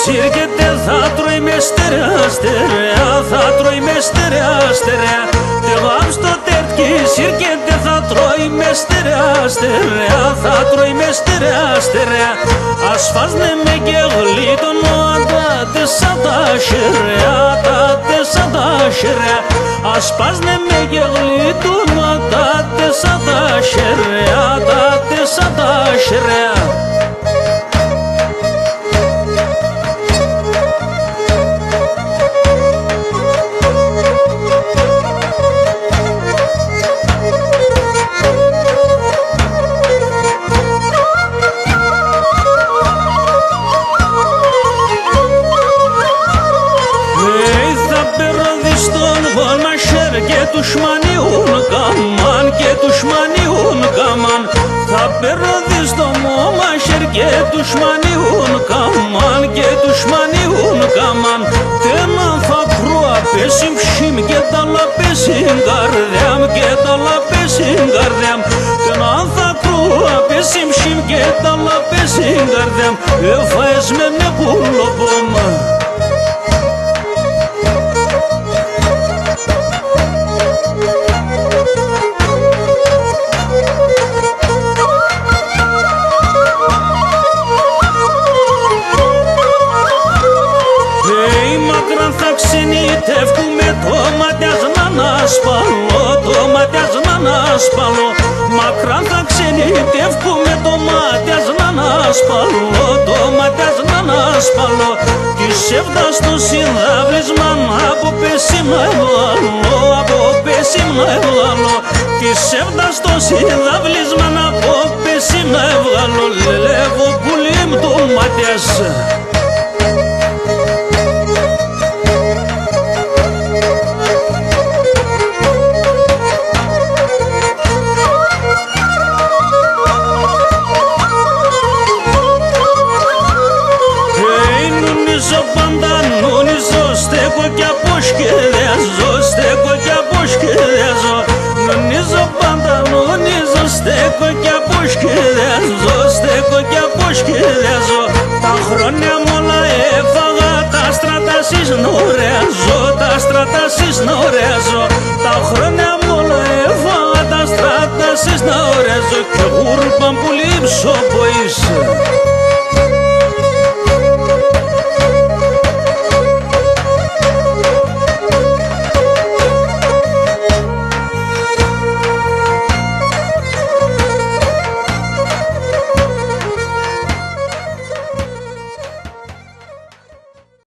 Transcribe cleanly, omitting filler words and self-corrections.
σύρκεται θα τρώει με στερεά, στερεά, θα τρώει με στερεά, στερεά. Τεβάμ στο τέρκι σύρκεται θα τρώει με στερεά, στερεά, θα τρώει με στερεά, στερεά. Ας φάσνε με και γλίτωνο τα τεσσά τα σερεά, τα τεσσά τα σερεά. Ας πάσνε με και γλίτωνο τα τεσσά τα σερεά, τα τεσσά τα σερεά. Τουσμανιούν καμάν και τουσμανιούν καμάν. Θα περνώδεις το μόμαχερ και τουσμανιούν καμάν και τουσμανιούν καμάν. Τένα θα κρούα πέσιμ ψιμ και τα λαπέσιν καρδιάμ και τα λαπέσιν καρδιάμ. Τένα θα κρούα πέσιμ ψιμ και τα λαπέσιν καρδιάμ. Εφαες με με πουλοπόμα. Ξενιτεύκουμε το ματιάς να ανασπαλώ, το ματιάς να ανασπαλώ. Μακράν θα ξενιτεύκουμε το ματιάς να ανασπαλώ, το ματιάς να ανασπαλώ. Της εύδας στο συνδαύλισμα από πέσιμ να ευλαλώ, από πέσιμ να ευλαλώ. Της εύδας στο συνδαύλισμα από πέσιμ να ευλαλώ. Λελεύω πουλί μου το ματιάς. Στέκω κι αποσκευάζω, στέκω κι αποσκευάζω. Νονίζω πάντα, νονίζω, στέκω κι αποσκευάζω, στέκω κι αποσκευάζω. Τα χρόνια μ' όλα έφαγα, τα στράτα συσνωρέαζω, τα στράτα συσνωρέαζω. Τα χρόνια μ' όλα έφαγα, τα στράτα συσνωρέαζω. Κι γούρπαν που λείψω ποης.